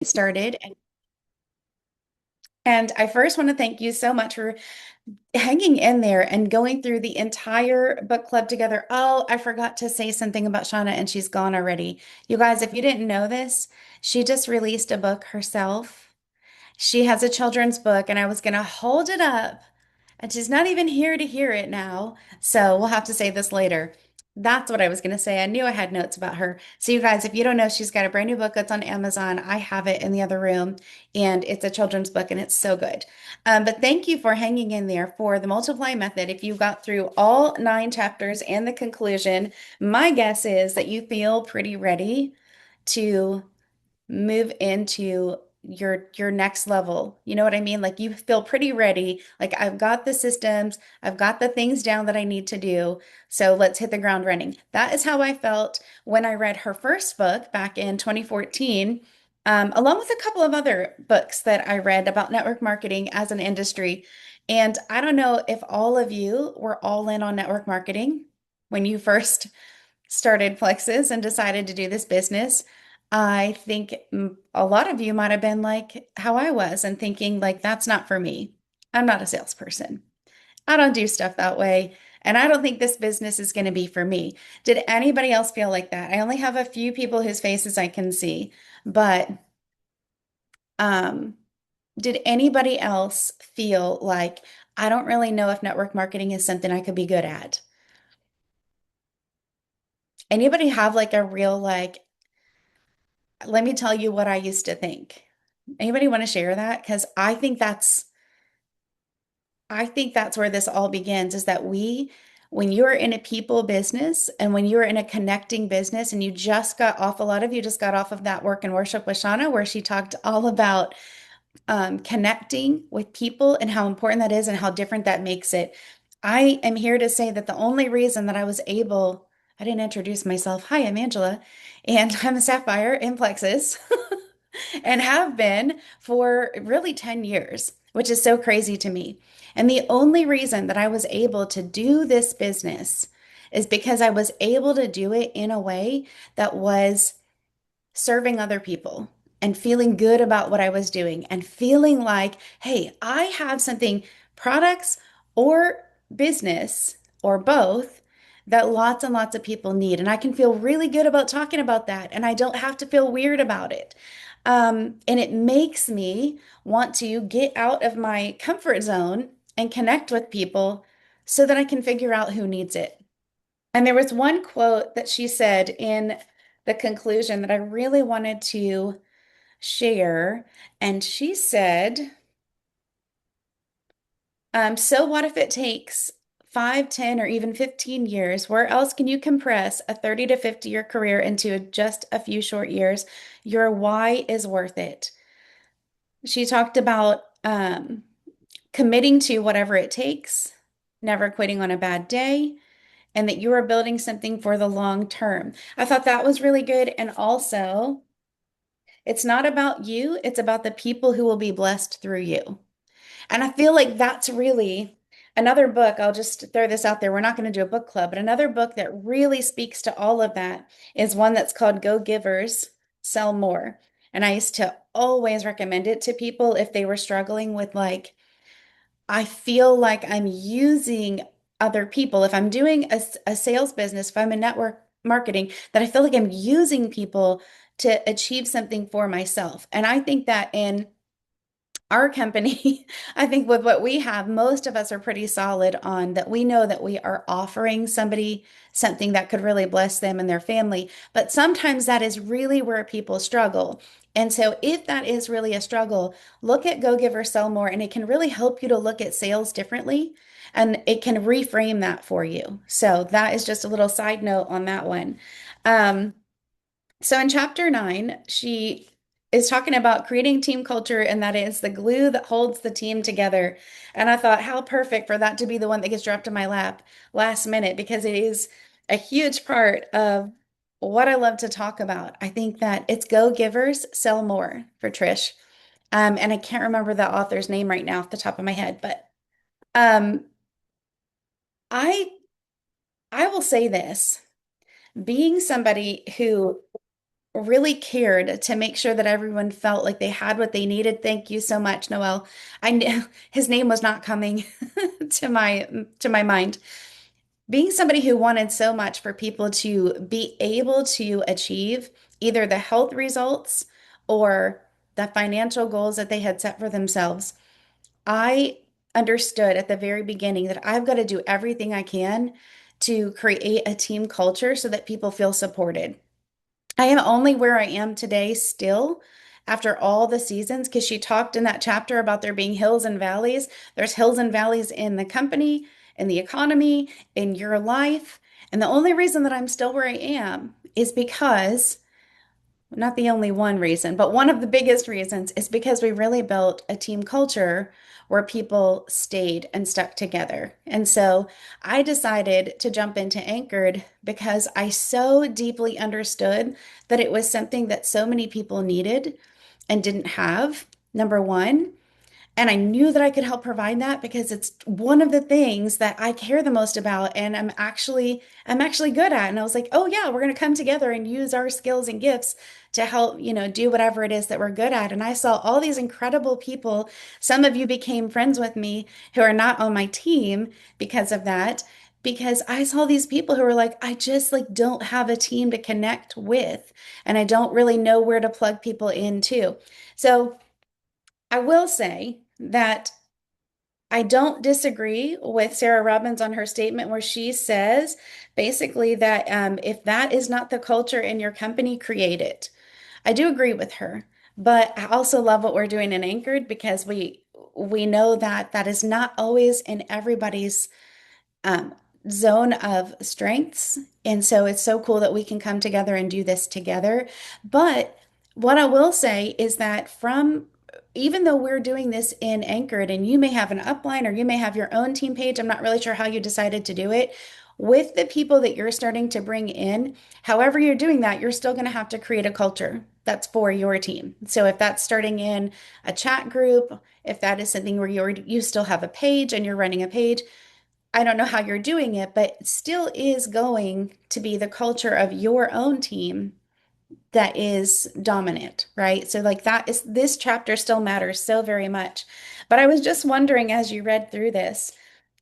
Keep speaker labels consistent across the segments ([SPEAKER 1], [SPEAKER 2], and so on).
[SPEAKER 1] started. And I first want to thank you so much for hanging in there and going through the entire book club together. Oh, I forgot to say something about Shauna, and she's gone already. You guys, if you didn't know this, she just released a book herself. She has a children's book, and I was going to hold it up, and she's not even here to hear it now. So we'll have to say this later. That's what I was going to say. I knew I had notes about her. So, you guys, if you don't know, she's got a brand new book that's on Amazon. I have it in the other room, and it's a children's book, and it's so good. But thank you for hanging in there for the multiply method. If you got through all 9 chapters and the conclusion, my guess is that you feel pretty ready to move into your next level. You know what I mean? Like you feel pretty ready. Like I've got the systems, I've got the things down that I need to do. So let's hit the ground running. That is how I felt when I read her first book back in 2014. Along with a couple of other books that I read about network marketing as an industry. And I don't know if all of you were all in on network marketing when you first started Plexus and decided to do this business. I think a lot of you might have been like how I was and thinking, like, that's not for me. I'm not a salesperson. I don't do stuff that way. And I don't think this business is going to be for me. Did anybody else feel like that? I only have a few people whose faces I can see, but um, did anybody else feel like I don't really know if network marketing is something I could be good at? Anybody have like a real like let me tell you what I used to think. Anybody want to share that? Because I think that's where this all begins is that when you're in a people business and when you're in a connecting business and you just got off, a lot of you just got off of that work and worship with Shauna, where she talked all about connecting with people and how important that is and how different that makes it. I am here to say that the only reason that I didn't introduce myself. Hi, I'm Angela, and I'm a Sapphire in Plexus and have been for really 10 years, which is so crazy to me. And the only reason that I was able to do this business is because I was able to do it in a way that was serving other people and feeling good about what I was doing and feeling like, hey, I have something, products or business or both, that lots and lots of people need. And I can feel really good about talking about that. And I don't have to feel weird about it. And it makes me want to get out of my comfort zone and connect with people so that I can figure out who needs it. And there was one quote that she said in the conclusion that I really wanted to share. And she said, so what if it takes 5, 10, or even 15 years? Where else can you compress a 30 to 50-year career into just a few short years? Your why is worth it. She talked about committing to whatever it takes, never quitting on a bad day, and that you are building something for the long term. I thought that was really good. And also, it's not about you, it's about the people who will be blessed through you. And I feel like that's really another book. I'll just throw this out there. We're not going to do a book club, but another book that really speaks to all of that is one that's called Go Givers, Sell More. And I used to always recommend it to people if they were struggling with like, I feel like I'm using other people. If I'm doing a sales business, if I'm in network marketing, that I feel like I'm using people to achieve something for myself. And I think that in our company, I think with what we have, most of us are pretty solid on that. We know that we are offering somebody something that could really bless them and their family. But sometimes that is really where people struggle. And so, if that is really a struggle, look at Go Give or Sell More, and it can really help you to look at sales differently and it can reframe that for you. So, that is just a little side note on that one. Um, so in chapter 9, she is talking about creating team culture, and that is the glue that holds the team together. And I thought, how perfect for that to be the one that gets dropped in my lap last minute, because it is a huge part of what I love to talk about. I think that it's Go Givers, Sell More for Trish. And I can't remember the author's name right now off the top of my head, but um, I I will say this, being somebody who really cared to make sure that everyone felt like they had what they needed. Thank you so much, Noel. I knew his name was not coming to my mind. Being somebody who wanted so much for people to be able to achieve either the health results or the financial goals that they had set for themselves, I understood at the very beginning that I've got to do everything I can to create a team culture so that people feel supported. I am only where I am today still after all the seasons because she talked in that chapter about there being hills and valleys. There's hills and valleys in the company, in the economy, in your life. And the only reason that I'm still where I am is because not the only one reason, but one of the biggest reasons is because we really built a team culture where people stayed and stuck together. And so I decided to jump into Anchored because I so deeply understood that it was something that so many people needed and didn't have, number one. And I knew that I could help provide that because it's one of the things that I care the most about and I'm actually good at. And I was like, "Oh yeah, we're going to come together and use our skills and gifts to help, do whatever it is that we're good at." And I saw all these incredible people. Some of you became friends with me who are not on my team because of that. Because I saw these people who were like, I just like don't have a team to connect with, and I don't really know where to plug people into. So I will say that I don't disagree with Sarah Robbins on her statement where she says basically that if that is not the culture in your company, create it. I do agree with her, but I also love what we're doing in Anchored because we know that that is not always in everybody's um, zone of strengths. And so it's so cool that we can come together and do this together. But what I will say is that even though we're doing this in Anchored and you may have an upline or you may have your own team page, I'm not really sure how you decided to do it. With the people that you're starting to bring in, however you're doing that, you're still going to have to create a culture that's for your team. So if that's starting in a chat group, if that is something where you still have a page and you're running a page, I don't know how you're doing it, but it still is going to be the culture of your own team that is dominant, right? So, like, that is this chapter still matters so very much. But I was just wondering as you read through this,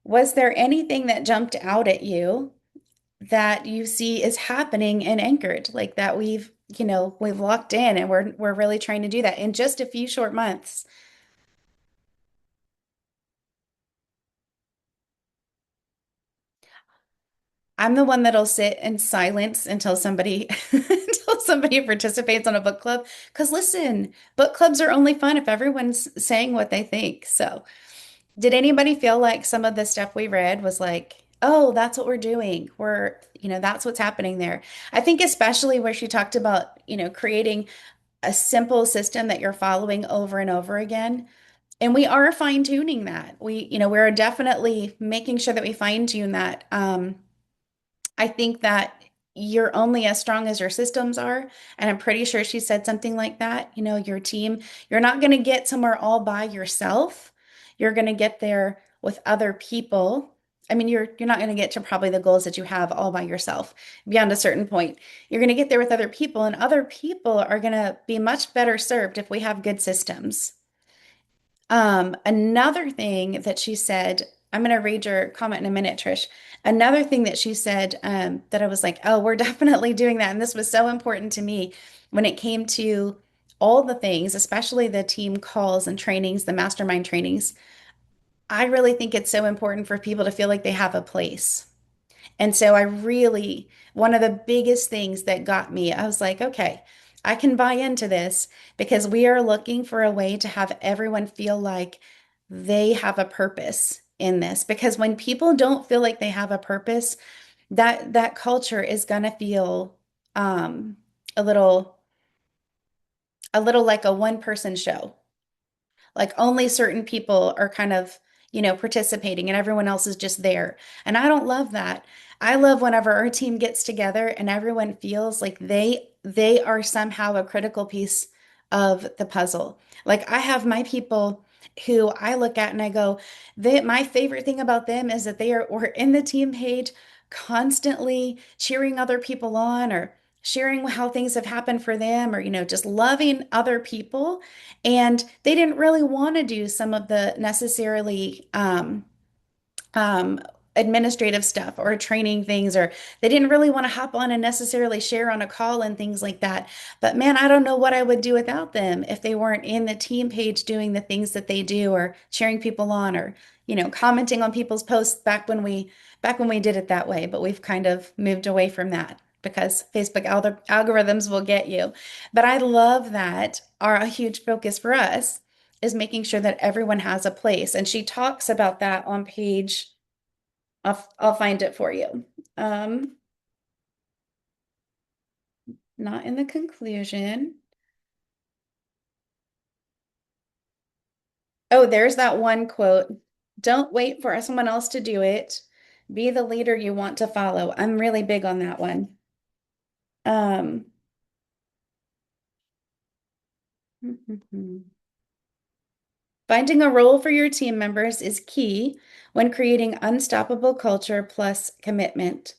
[SPEAKER 1] was there anything that jumped out at you that you see is happening in Anchored, like that we've locked in and we're really trying to do that in just a few short months? I'm the one that'll sit in silence until somebody until somebody participates on a book club. Because listen, book clubs are only fun if everyone's saying what they think. So, did anybody feel like some of the stuff we read was like, oh, that's what we're doing? That's what's happening there. I think especially where she talked about, creating a simple system that you're following over and over again. And we are fine tuning that. We're definitely making sure that we fine tune that. I think that you're only as strong as your systems are. And I'm pretty sure she said something like that. Your team, you're not going to get somewhere all by yourself. You're going to get there with other people. I mean, you're not going to get to probably the goals that you have all by yourself beyond a certain point. You're going to get there with other people, and other people are going to be much better served if we have good systems. Another thing that she said, I'm going to read your comment in a minute, Trish. Another thing that she said that I was like, oh, we're definitely doing that. And this was so important to me when it came to all the things, especially the team calls and trainings, the mastermind trainings. I really think it's so important for people to feel like they have a place. And so one of the biggest things that got me, I was like, okay, I can buy into this because we are looking for a way to have everyone feel like they have a purpose in this. Because when people don't feel like they have a purpose, that culture is gonna feel um, a little like a one person show. Like only certain people are kind of, participating and everyone else is just there. And I don't love that. I love whenever our team gets together and everyone feels like they are somehow a critical piece of the puzzle. Like I have my people who I look at and I go, my favorite thing about them is that we're in the team page constantly cheering other people on or sharing how things have happened for them, or, just loving other people. And they didn't really want to do some of the necessarily um, administrative stuff or training things, or they didn't really want to hop on and necessarily share on a call and things like that. But man, I don't know what I would do without them if they weren't in the team page doing the things that they do, or cheering people on, or commenting on people's posts back when we did it that way. But we've kind of moved away from that because Facebook algorithms will get you. But I love that a huge focus for us is making sure that everyone has a place. And she talks about that on page, I'll find it for you. Um, Not in the conclusion. Oh, there's that one quote. Don't wait for someone else to do it. Be the leader you want to follow. I'm really big on that one. Um, Finding a role for your team members is key when creating unstoppable culture plus commitment.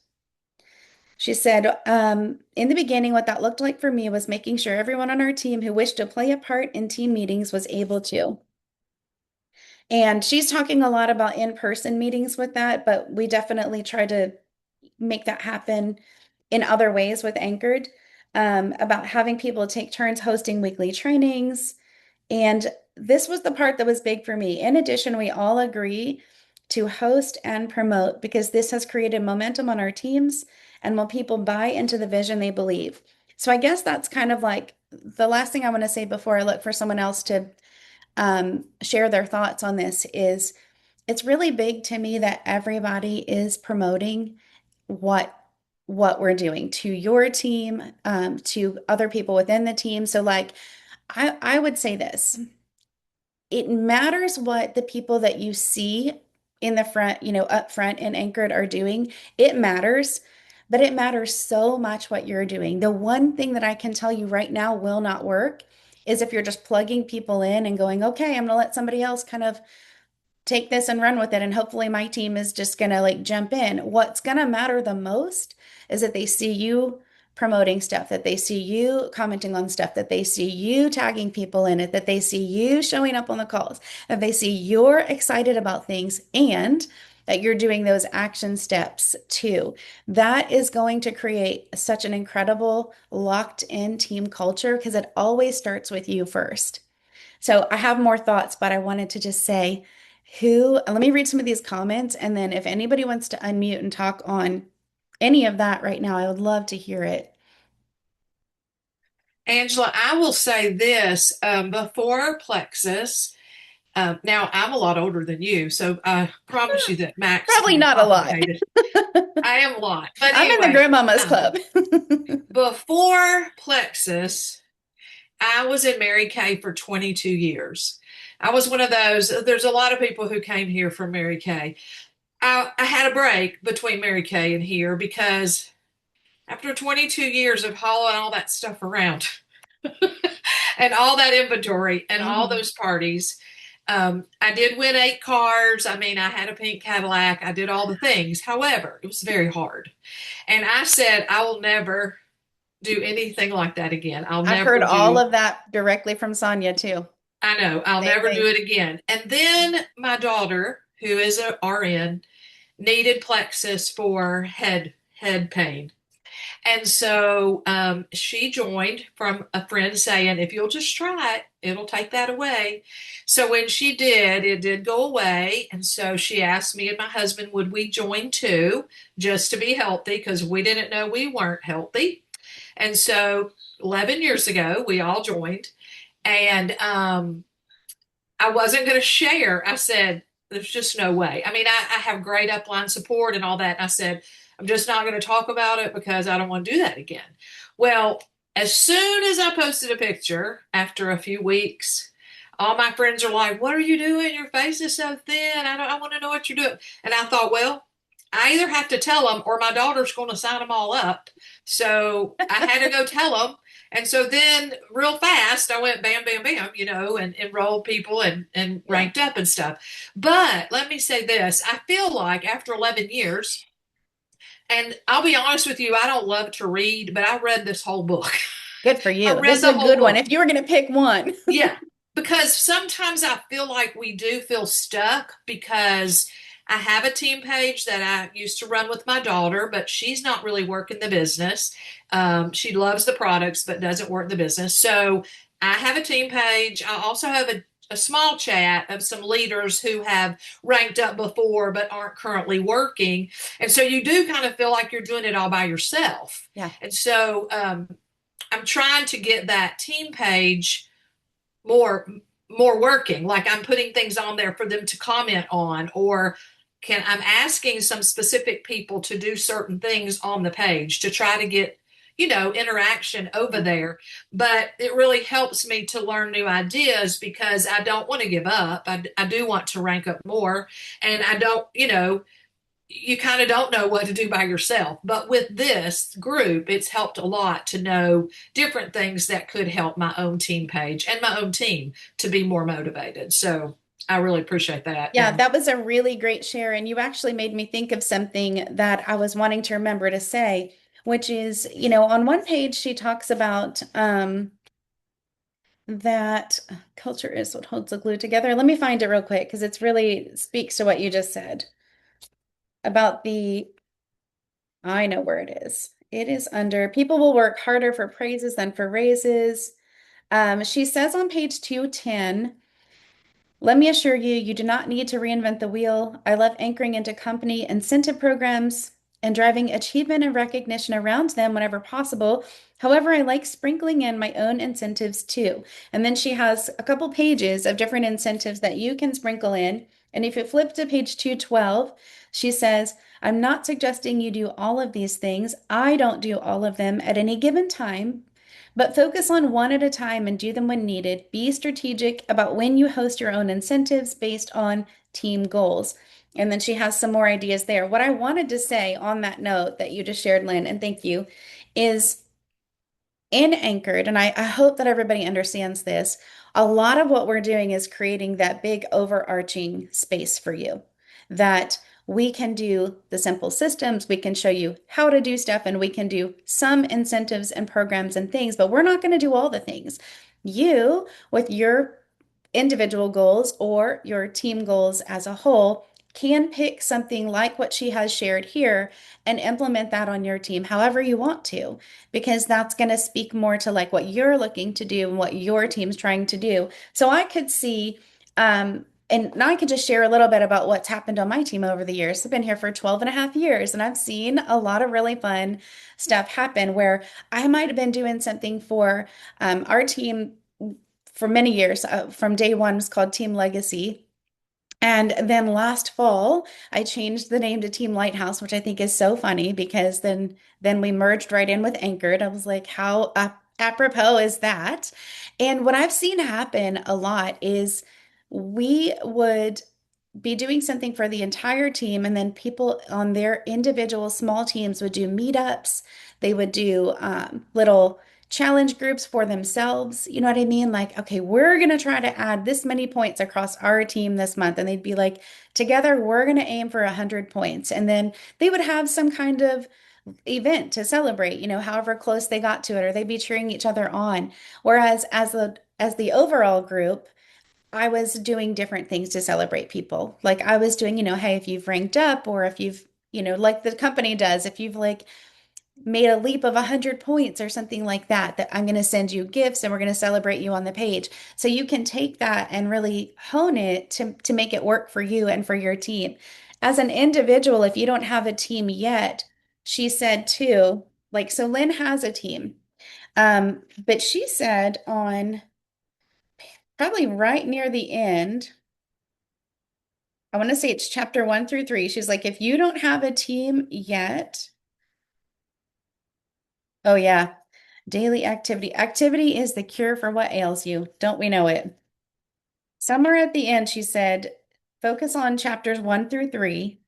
[SPEAKER 1] She said, in the beginning, what that looked like for me was making sure everyone on our team who wished to play a part in team meetings was able to. And she's talking a lot about in-person meetings with that, but we definitely try to make that happen in other ways with Anchored, about having people take turns hosting weekly trainings. And this was the part that was big for me. In addition, we all agree to host and promote because this has created momentum on our teams and when people buy into the vision they believe. So I guess that's kind of like the last thing I want to say before I look for someone else to share their thoughts on this is it's really big to me that everybody is promoting what what we're doing to your team, to other people within the team. So like I would say this, it matters what the people that you see in the front, up front and Anchored are doing. It matters, but it matters so much what you're doing. The one thing that I can tell you right now will not work is if you're just plugging people in and going, okay, I'm going to let somebody else kind of take this and run with it. And hopefully my team is just going to like jump in. What's going to matter the most is that they see you promoting stuff, that they see you commenting on stuff, that they see you tagging people in it, that they see you showing up on the calls, that they see you're excited about things and that you're doing those action steps too. That is going to create such an incredible locked in team culture because it always starts with you first. So I have more thoughts, but I wanted to just say let me read some of these comments. And then if anybody wants to unmute and talk on any of that right now, I would love to hear it.
[SPEAKER 2] Angela, I will say this before Plexus. Now, I'm a lot older than you, so I promise you that Max can
[SPEAKER 1] Probably
[SPEAKER 2] be
[SPEAKER 1] not a lot.
[SPEAKER 2] complicated. I am a lot. But
[SPEAKER 1] I'm in the
[SPEAKER 2] anyway,
[SPEAKER 1] grandmama's club.
[SPEAKER 2] before Plexus, I was in Mary Kay for 22 years. I was one of those. There's a lot of people who came here from Mary Kay. I had a break between Mary Kay and here because after 22 years of hauling all that stuff around, and all that inventory and all
[SPEAKER 1] Mhm.
[SPEAKER 2] those parties. I did win 8 cars. I mean, I had a pink Cadillac. I did all the things. However, it was very hard. And I said, I will never do anything like that again. I'll
[SPEAKER 1] I've
[SPEAKER 2] never
[SPEAKER 1] heard all
[SPEAKER 2] do,
[SPEAKER 1] of that directly from Sonia too.
[SPEAKER 2] I know, I'll
[SPEAKER 1] Same
[SPEAKER 2] never do
[SPEAKER 1] thing.
[SPEAKER 2] it again. And then my daughter, who is a RN, needed Plexus for head pain. And so she joined from a friend saying, if you'll just try it, it'll take that away. So when she did, it did go away. And so she asked me and my husband, would we join too, just to be healthy, because we didn't know we weren't healthy. And so 11 years ago, we all joined. And I wasn't going to share. I said, there's just no way. I mean, I have great upline support and all that. And I said, I'm just not going to talk about it because I don't want to do that again. Well, as soon as I posted a picture after a few weeks, all my friends are like, what are you doing? Your face is so thin. I want to know what you're doing. And I thought, well, I either have to tell them or my daughter's going to sign them all up. So I had to go tell them. And so then, real fast, I went bam, bam, bam, and enrolled people and
[SPEAKER 1] Yeah.
[SPEAKER 2] ranked up and stuff. But let me say this, I feel like after 11 years, And I'll be honest with you, I don't love to read, but I read this whole book.
[SPEAKER 1] Good for
[SPEAKER 2] I
[SPEAKER 1] you.
[SPEAKER 2] read
[SPEAKER 1] This is
[SPEAKER 2] the
[SPEAKER 1] a
[SPEAKER 2] whole
[SPEAKER 1] good one.
[SPEAKER 2] book.
[SPEAKER 1] If you were going to pick one.
[SPEAKER 2] Yeah, because sometimes I feel like we do feel stuck because I have a team page that I used to run with my daughter, but she's not really working the business. She loves the products, but doesn't work the business. So I have a team page. I also have a small chat of some leaders who have ranked up before but aren't currently working. And so you do kind of feel like you're doing it all by yourself.
[SPEAKER 1] Yeah.
[SPEAKER 2] And so I'm trying to get that team page more more working, like I'm putting things on there for them to comment on, or can I'm asking some specific people to do certain things on the page to try to get interaction over
[SPEAKER 1] Yeah.
[SPEAKER 2] there. But it really helps me to learn new ideas because I don't want to give up. I do want to rank up more, and I don't, you kind of don't know what to do by yourself. But with this group, it's helped a lot to know different things that could help my own team page and my own team to be more motivated. So I really appreciate that.
[SPEAKER 1] Yeah,
[SPEAKER 2] And
[SPEAKER 1] that was a really great share. And you actually made me think of something that I was wanting to remember to say, which is, on one page, she talks about that culture is what holds the glue together. Let me find it real quick because it's really speaks to what you just said about I know where it is. It is under people will work harder for praises than for raises. She says on page 210, let me assure you, you do not need to reinvent the wheel. I love anchoring into company incentive programs and driving achievement and recognition around them whenever possible. However, I like sprinkling in my own incentives too. And then she has a couple pages of different incentives that you can sprinkle in. And if you flip to page 212, she says, I'm not suggesting you do all of these things. I don't do all of them at any given time, but focus on one at a time and do them when needed. Be strategic about when you host your own incentives based on team goals. And then she has some more ideas there. What I wanted to say on that note that you just shared, Lynn, and thank you, is in Anchored, and I hope that everybody understands this, a lot of what we're doing is creating that big overarching space for you that we can do the simple systems, we can show you how to do stuff, and we can do some incentives and programs and things, but we're not going to do all the things. You, with your individual goals or your team goals as a whole, can pick something like what she has shared here and implement that on your team however you want to, because that's going to speak more to like what you're looking to do and what your team's trying to do. So I could see, and now I could just share a little bit about what's happened on my team over the years. I've been here for 12 and a half years, and I've seen a lot of really fun stuff happen where I might have been doing something for our team for many years. From day one, was called Team Legacy. And then last fall, I changed the name to Team Lighthouse, which I think is so funny because then we merged right in with Anchored. I was like, how apropos is that? And what I've seen happen a lot is we would be doing something for the entire team, and then people on their individual small teams would do meetups. They would do little challenge groups for themselves. You know what I mean? Like, okay, we're going to try to add this many points across our team this month. And they'd be like, together, we're going to aim for 100 points. And then they would have some kind of event to celebrate, however close they got to it, or they'd be cheering each other on. Whereas as the overall group, I was doing different things to celebrate people. Like I was doing, hey, if you've ranked up or if you've, like the company does, if you've like made a leap of 100 points or something like that, that I'm going to send you gifts and we're going to celebrate you on the page. So you can take that and really hone it to make it work for you and for your team. As an individual, if you don't have a team yet, she said too, like, so Lynn has a team. But she said on probably right near the end, I want to say it's chapter 1 through 3. She's like, if you don't have a team yet, oh yeah, daily activity. Activity is the cure for what ails you. Don't we know it? Somewhere at the end, she said, focus on chapters 1 through 3.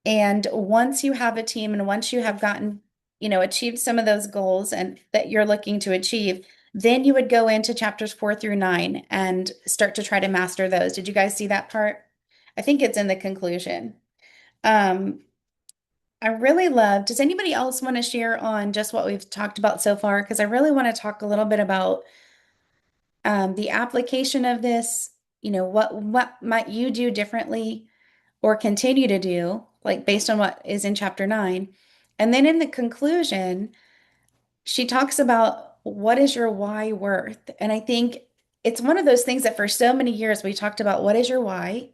[SPEAKER 1] And once you have a team and once you have gotten, achieved some of those goals and that you're looking to achieve, then you would go into chapters 4 through 9 and start to try to master those. Did you guys see that part? I think it's in the conclusion. Um, I really love, does anybody else want to share on just what we've talked about so far? Because I really want to talk a little bit about the application of this, what might you do differently or continue to do, like based on what is in chapter 9. And then in the conclusion, she talks about what is your why worth? And I think it's one of those things that for so many years we talked about what is your why?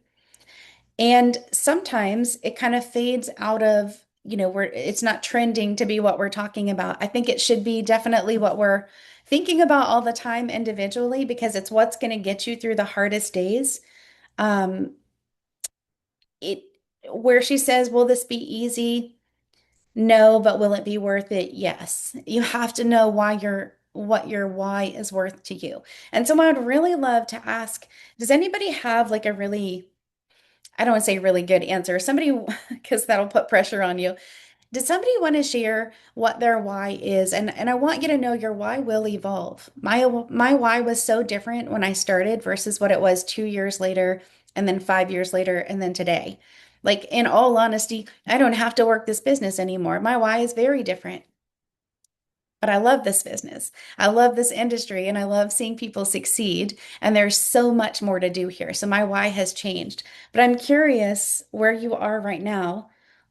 [SPEAKER 1] And sometimes it kind of fades out of, where it's not trending to be what we're talking about. I think it should be definitely what we're thinking about all the time individually because it's what's going to get you through the hardest days. Um, it where she says, "Will this be easy?" No, but will it be worth it? Yes. You have to know what your why is worth to you. And so I would really love to ask, does anybody have like a really, I don't want to say really good answer, somebody, because that'll put pressure on you. Does somebody want to share what their why is? And I want you to know your why will evolve. My why was so different when I started versus what it was 2 years later, and then 5 years later, and then today. Like in all honesty, I don't have to work this business anymore. My why is very different. But I love this business. I love this industry and I love seeing people succeed. And there's so much more to do here. So my why has changed. But I'm curious where you are right now.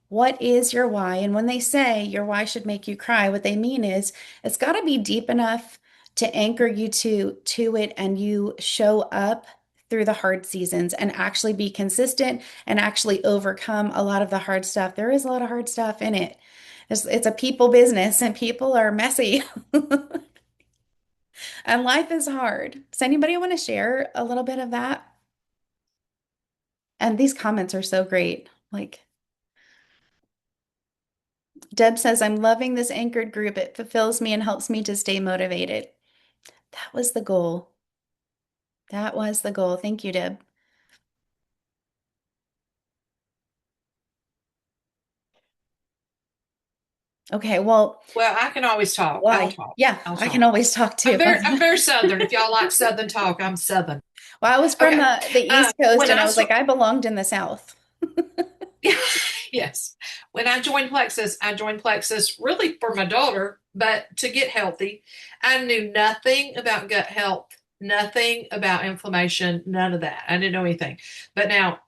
[SPEAKER 1] What is your why? And when they say your why should make you cry, what they mean is it's got to be deep enough to anchor you to it and you show up through the hard seasons and actually be consistent and actually overcome a lot of the hard stuff. There is a lot of hard stuff in it. It's a people business and people are messy and life is hard. Does anybody want to share a little bit of that? And these comments are so great. Like Deb says, I'm loving this anchored group. It fulfills me and helps me to stay motivated. That was the goal. That was the goal. Thank you, Deb. Okay, well,
[SPEAKER 2] Well, I can always talk. I'll
[SPEAKER 1] why?
[SPEAKER 2] talk.
[SPEAKER 1] Yeah,
[SPEAKER 2] I'll
[SPEAKER 1] I can
[SPEAKER 2] talk.
[SPEAKER 1] always talk too.
[SPEAKER 2] I'm very Southern. If y'all like Southern talk, I'm Southern.
[SPEAKER 1] Well, I was from
[SPEAKER 2] Okay.
[SPEAKER 1] the East Coast
[SPEAKER 2] When
[SPEAKER 1] and I
[SPEAKER 2] I
[SPEAKER 1] was like, I belonged in the South.
[SPEAKER 2] yes, when I joined Plexus really for my daughter, but to get healthy. I knew nothing about gut health, nothing about inflammation, none of that. I didn't know anything. But now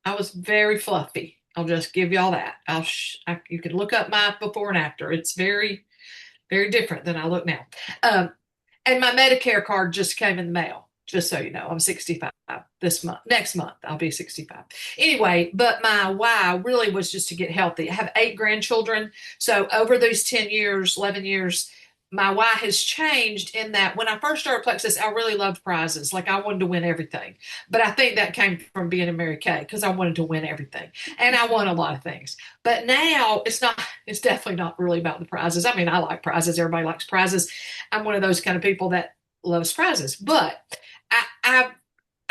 [SPEAKER 2] I was very fluffy. I'll just give y'all that. You can look up my before and after. It's very, very different than I look now. Um, and my Medicare card just came in the mail, just so you know. I'm 65 this month. Next month, I'll be 65. Anyway, but my why really was just to get healthy. I have 8 grandchildren. So over those 10 years, 11 years, my why has changed in that when I first started Plexus, I really loved prizes. Like I wanted to win everything. But I think that came from being a Mary Kay because I wanted to win everything. And I won a lot of things. But now it's definitely not really about the prizes. I mean, I like prizes. Everybody likes prizes. I'm one of those kind of people that loves prizes. But I, I've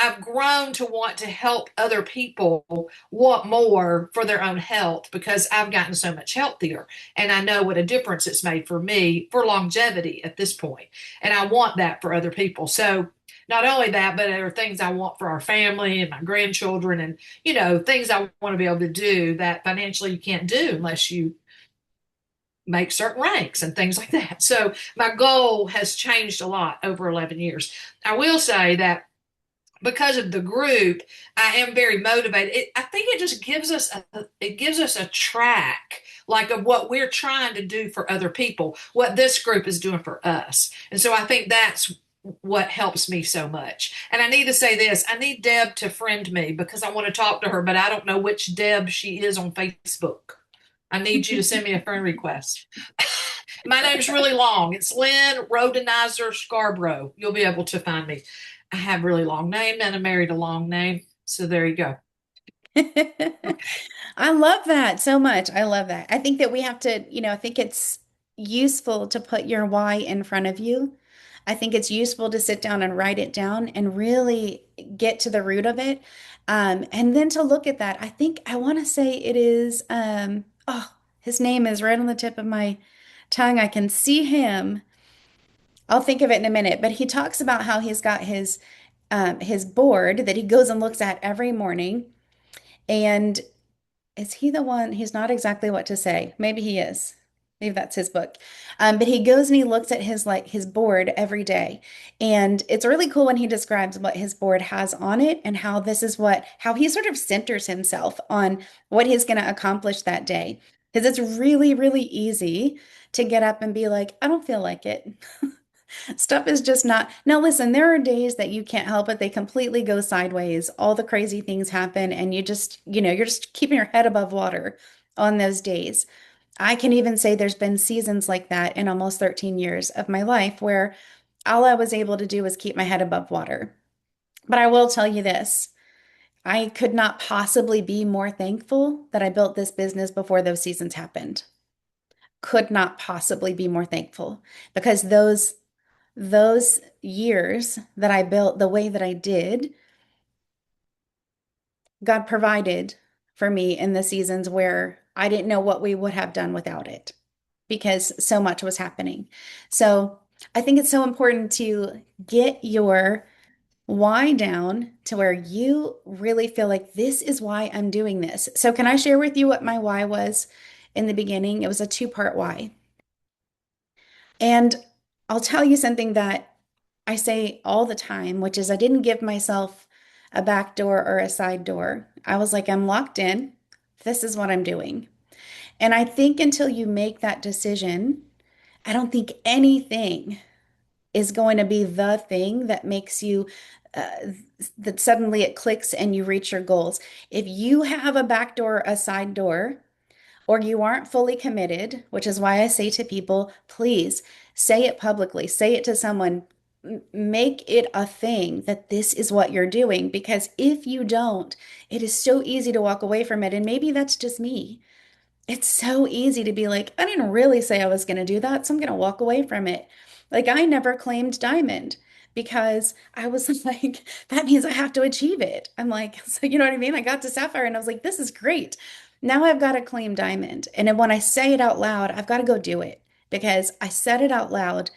[SPEAKER 2] I've grown to want to help other people want more for their own health because I've gotten so much healthier and I know what a difference it's made for me for longevity at this point. And I want that for other people. So not only that, but there are things I want for our family and my grandchildren and, things I want to be able to do that financially you can't do unless you make certain ranks and things like that. So my goal has changed a lot over 11 years. I will say that because of the group, I am very motivated. I think it just gives us a track like of what we're trying to do for other people, what this group is doing for us. And so I think that's what helps me so much. And I need to say this, I need Deb to friend me because I want to talk to her, but I don't know which Deb she is on Facebook. I need you to send me a friend request. My name's really long. It's Lynn Rodenizer Scarborough. You'll be able to find me. I have a really long name and I married a long name. So there you go.
[SPEAKER 1] I love that so much. I love that. I think that we have to, I think it's useful to put your why in front of you. I think it's useful to sit down and write it down and really get to the root of it. And then to look at that. I think I want to say it is, his name is right on the tip of my tongue. I can see him. I'll think of it in a minute, but he talks about how he's got his board that he goes and looks at every morning. And is he the one? He's not exactly what to say. Maybe he is. Maybe that's his book. But he goes and he looks at his board every day. And it's really cool when he describes what his board has on it and how this is how he sort of centers himself on what he's going to accomplish that day. Because it's really, really easy to get up and be like, I don't feel like it. Stuff is just not. Now, listen, there are days that you can't help it. They completely go sideways. All the crazy things happen, and you're just keeping your head above water on those days. I can even say there's been seasons like that in almost 13 years of my life where all I was able to do was keep my head above water. But I will tell you this. I could not possibly be more thankful that I built this business before those seasons happened. Could not possibly be more thankful because those years that I built the way that I did, God provided for me in the seasons where I didn't know what we would have done without it because so much was happening. So I think it's so important to get your why down to where you really feel like this is why I'm doing this. So, can I share with you what my why was in the beginning? It was a two-part why. And I'll tell you something that I say all the time, which is I didn't give myself a back door or a side door. I was like, I'm locked in. This is what I'm doing. And I think until you make that decision, I don't think anything is going to be the thing that makes you, uh, that suddenly it clicks and you reach your goals. If you have a back door, a side door, or you aren't fully committed, which is why I say to people, please say it publicly, say it to someone, make it a thing that this is what you're doing. Because if you don't, it is so easy to walk away from it. And maybe that's just me. It's so easy to be like, I didn't really say I was going to do that, so I'm going to walk away from it. Like, I never claimed diamond because I was like, that means I have to achieve it. I'm like, so you know what I mean? I got to sapphire and I was like, this is great. Now I've got to claim diamond. And then when I say it out loud, I've got to go do it because I said it out loud.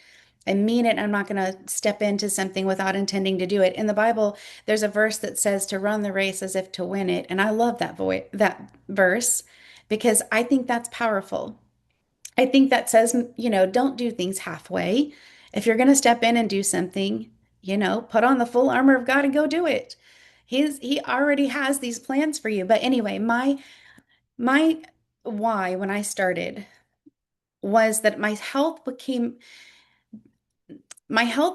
[SPEAKER 1] I mean it. I'm not going to step into something without intending to do it. In the Bible, there's a verse that says to run the race as if to win it. And I love that verse because I think that's powerful. I think that says, don't do things halfway. If you're going to step in and do something, put on the full armor of God and go do it. He already has these plans for you. But anyway, my why when I started was that my health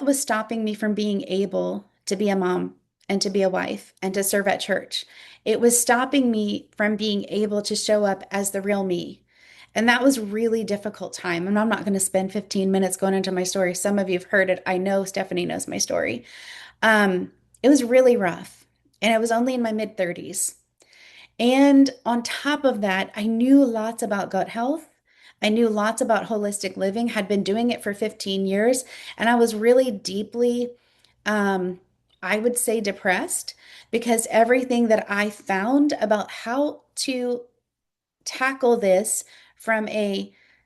[SPEAKER 1] was stopping me from being able to be a mom and to be a wife and to serve at church. It was stopping me from being able to show up as the real me. And that was really difficult time. And I'm not going to spend 15 minutes going into my story. Some of you have heard it. I know Stephanie knows my story. It was really rough. And I was only in my mid 30s. And on top of that, I knew lots about gut health. I knew lots about holistic living, had been doing it for 15 years, and I was really deeply, um, I would say, depressed because everything that I found about how to tackle this from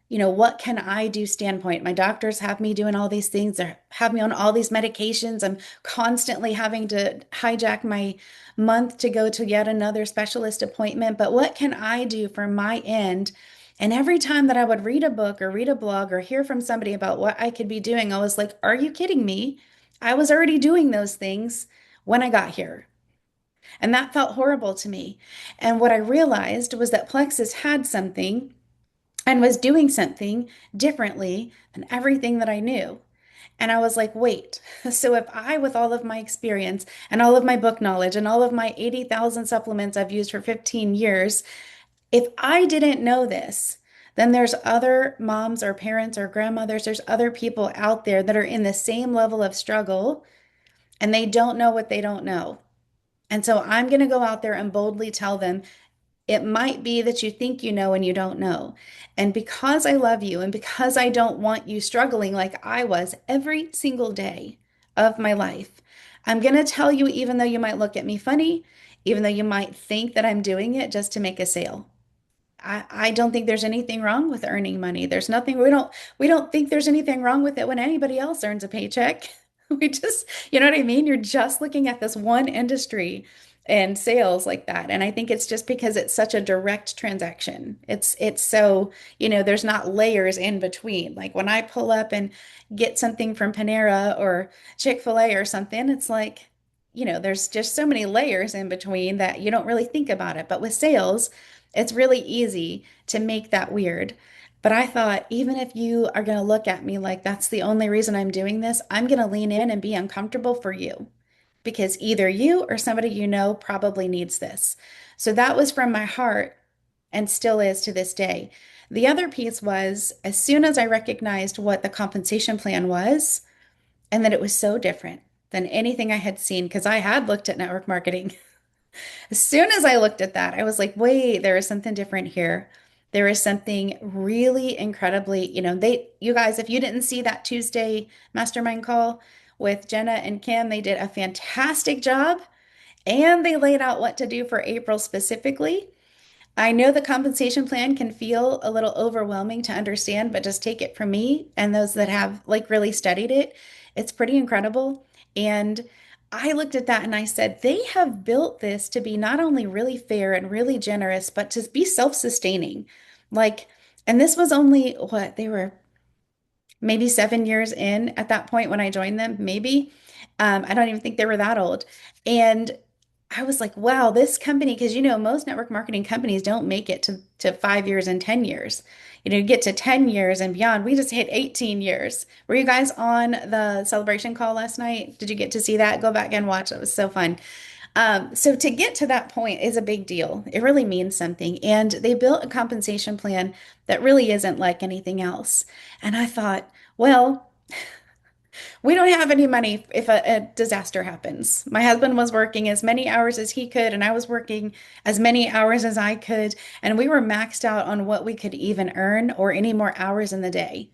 [SPEAKER 1] what can I do standpoint. My doctors have me doing all these things. They have me on all these medications. I'm constantly having to hijack my month to go to yet another specialist appointment. But what can I do from my end? And every time that I would read a book or read a blog or hear from somebody about what I could be doing, I was like, are you kidding me? I was already doing those things when I got here. And that felt horrible to me. And what I realized was that Plexus had something and was doing something differently than everything that I knew. And I was like, wait, so if I, with all of my experience and all of my book knowledge and all of my 80,000 supplements I've used for 15 years, if I didn't know this, then there's other moms or parents or grandmothers, there's other people out there that are in the same level of struggle and they don't know what they don't know. And so I'm going to go out there and boldly tell them it might be that you think you know and you don't know. And because I love you and because I don't want you struggling like I was every single day of my life, I'm going to tell you, even though you might look at me funny, even though you might think that I'm doing it just to make a sale. I don't think there's anything wrong with earning money. There's nothing, we don't think there's anything wrong with it when anybody else earns a paycheck. We just, you know what I mean? You're just looking at this one industry and sales like that. And I think it's just because it's such a direct transaction. It's so, there's not layers in between. Like when I pull up and get something from Panera or Chick-fil-A or something, it's like, there's just so many layers in between that you don't really think about it. But with sales, it's really easy to make that weird. But I thought, even if you are going to look at me like that's the only reason I'm doing this, I'm going to lean in and be uncomfortable for you because either you or somebody probably needs this. So that was from my heart and still is to this day. The other piece was as soon as I recognized what the compensation plan was and that it was so different than anything I had seen, because I had looked at network marketing. As soon as I looked at that, I was like, wait, there is something different here. There is something really incredibly, you guys, if you didn't see that Tuesday mastermind call with Jenna and Kim, they did a fantastic job and they laid out what to do for April specifically. I know the compensation plan can feel a little overwhelming to understand, but just take it from me and those that have like really studied it. It's pretty incredible. And I looked at that and I said, they have built this to be not only really fair and really generous, but to be self-sustaining. Like, and this was only what they were maybe 7 years in at that point when I joined them, maybe. I don't even think they were that old. And I was like, wow, this company, because most network marketing companies don't make it to 5 years and 10 years. You get to 10 years and beyond. We just hit 18 years. Were you guys on the celebration call last night? Did you get to see that? Go back and watch. It was so fun. So to get to that point is a big deal. It really means something. And they built a compensation plan that really isn't like anything else. And I thought, well, we don't have any money if a disaster happens. My husband was working as many hours as he could, and I was working as many hours as I could. And we were maxed out on what we could even earn or any more hours in the day.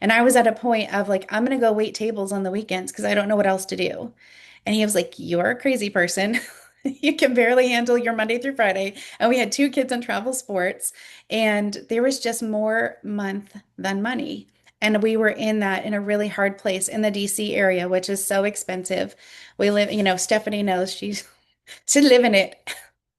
[SPEAKER 1] And I was at a point of like, I'm going to go wait tables on the weekends because I don't know what else to do. And he was like, you're a crazy person. You can barely handle your Monday through Friday. And we had two kids in travel sports, and there was just more month than money. And we were in a really hard place in the DC area, which is so expensive. We live, Stephanie knows she's living it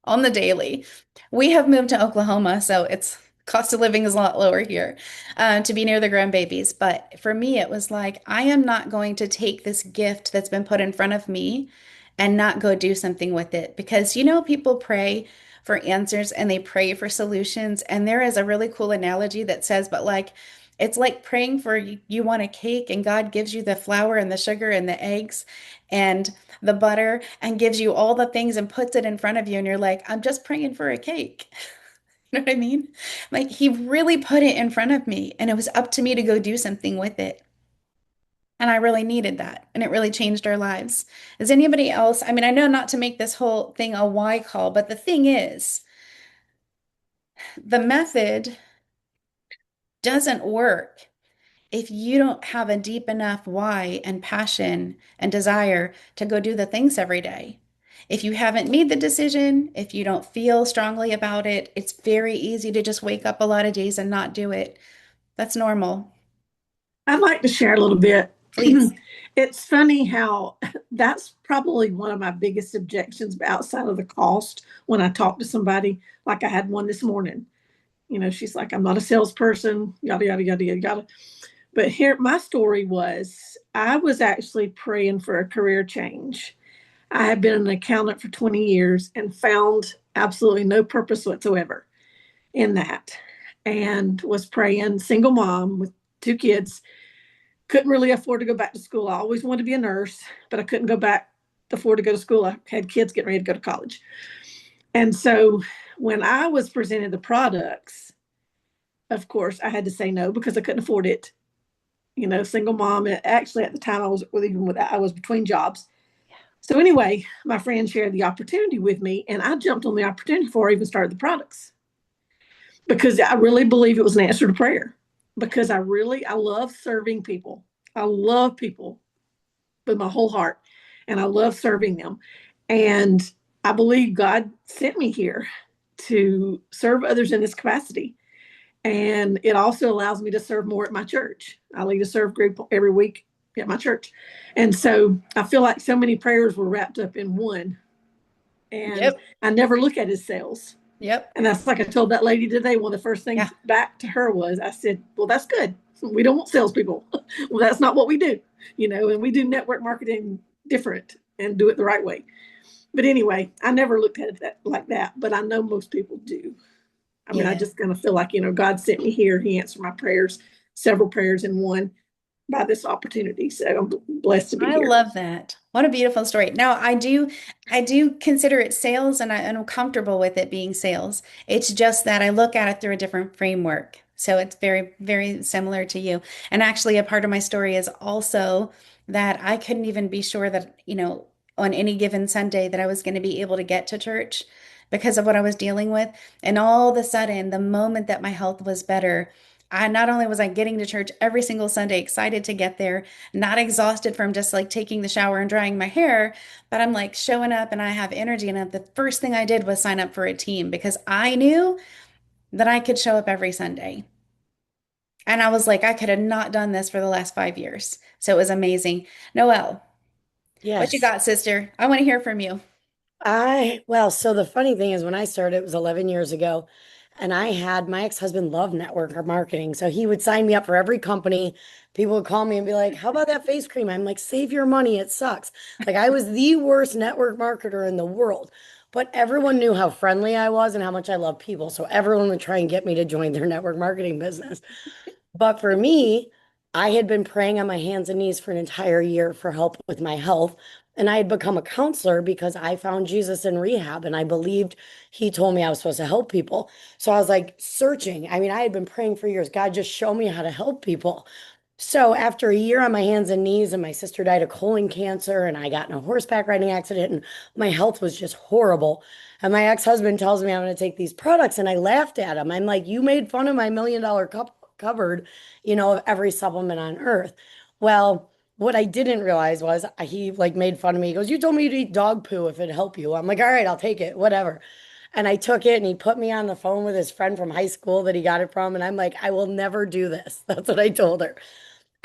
[SPEAKER 1] on the daily. We have moved to Oklahoma, so it's cost of living is a lot lower here to be near the grandbabies. But for me, it was like, I am not going to take this gift that's been put in front of me and not go do something with it. Because, people pray for answers and they pray for solutions. And there is a really cool analogy that says, but like, it's like praying for you want a cake and God gives you the flour and the sugar and the eggs and the butter and gives you all the things and puts it in front of you. And you're like, I'm just praying for a cake. You know what I mean? Like he really put it in front of me and it was up to me to go do something with it. And I really needed that. And it really changed our lives. Is anybody else? I mean, I know not to make this whole thing a why call, but the thing is, the method doesn't work if you don't have a deep enough why and passion and desire to go do the things every day. If you haven't made the decision, if you don't feel strongly about it, it's very easy to just wake up a lot of days and not do it. That's normal.
[SPEAKER 3] I'd like to share a little bit.
[SPEAKER 1] Please.
[SPEAKER 3] It's funny how that's probably one of my biggest objections outside of the cost when I talk to somebody. Like I had one this morning. She's like, I'm not a salesperson, yada, yada, yada, yada, yada. But here, my story was I was actually praying for a career change. I had been an accountant for 20 years and found absolutely no purpose whatsoever in that. And was praying, single mom with two kids, couldn't really afford to go back to school. I always wanted to be a nurse, but I couldn't go back to afford to go to school. I had kids getting ready to go to college. And so when I was presented the products, of course, I had to say no because I couldn't afford it. Single mom. Actually, at the time, I was between jobs. So anyway, my friend shared the opportunity with me, and I jumped on the opportunity before I even started the products because I really believe it was an answer to prayer. Because I love serving people. I love people with my whole heart, and I love serving them. And I believe God sent me here to serve others in this capacity. And it also allows me to serve more at my church. I lead a serve group every week at my church. And so I feel like so many prayers were wrapped up in one. And
[SPEAKER 1] Yep.
[SPEAKER 3] I never look at his sales.
[SPEAKER 1] Yep.
[SPEAKER 3] And that's like I told that lady today. One of the first
[SPEAKER 1] Yeah.
[SPEAKER 3] things back to her was I said, well, that's good. We don't want salespeople. Well, that's not what we do, and we do network marketing different and do it the right way. But anyway, I never looked at it like that, but I know most people do. I mean, I
[SPEAKER 1] Yeah.
[SPEAKER 3] just kind of feel like, God sent me here. He answered my prayers, several prayers in one by this opportunity. So I'm blessed to be
[SPEAKER 1] I
[SPEAKER 3] here.
[SPEAKER 1] love that. What a beautiful story. Now, I do consider it sales and I'm comfortable with it being sales. It's just that I look at it through a different framework. So it's very, very similar to you. And actually, a part of my story is also that I couldn't even be sure that, on any given Sunday that I was going to be able to get to church because of what I was dealing with. And all of a sudden, the moment that my health was better, I not only was I getting to church every single Sunday, excited to get there, not exhausted from just like taking the shower and drying my hair, but I'm like showing up and I have energy. And the first thing I did was sign up for a team because I knew that I could show up every Sunday. And I was like, I could have not done this for the last 5 years. So it was amazing. Noelle, what you
[SPEAKER 4] Yes.
[SPEAKER 1] got, sister? I want to hear from you.
[SPEAKER 4] Well, so the funny thing is when I started, it was 11 years ago, and I had my ex-husband loved network marketing. So he would sign me up for every company. People would call me and be like, "How about that face cream?" I'm like, "Save your money, it sucks." Like I was the worst network marketer in the world. But everyone knew how friendly I was and how much I love people. So everyone would try and get me to join their network marketing business. But for me, I had been praying on my hands and knees for an entire year for help with my health. And I had become a counselor because I found Jesus in rehab and I believed he told me I was supposed to help people. So I was like searching. I mean, I had been praying for years, God, just show me how to help people. So after a year on my hands and knees, and my sister died of colon cancer, and I got in a horseback riding accident, and my health was just horrible. And my ex-husband tells me I'm going to take these products, and I laughed at him. I'm like, "You made fun of my $1 million cupboard, of every supplement on earth." Well, what I didn't realize was he like made fun of me. He goes, "You told me to eat dog poo if it helped you." I'm like, "All right, I'll take it, whatever." And I took it and he put me on the phone with his friend from high school that he got it from. And I'm like, "I will never do this." That's what I told her.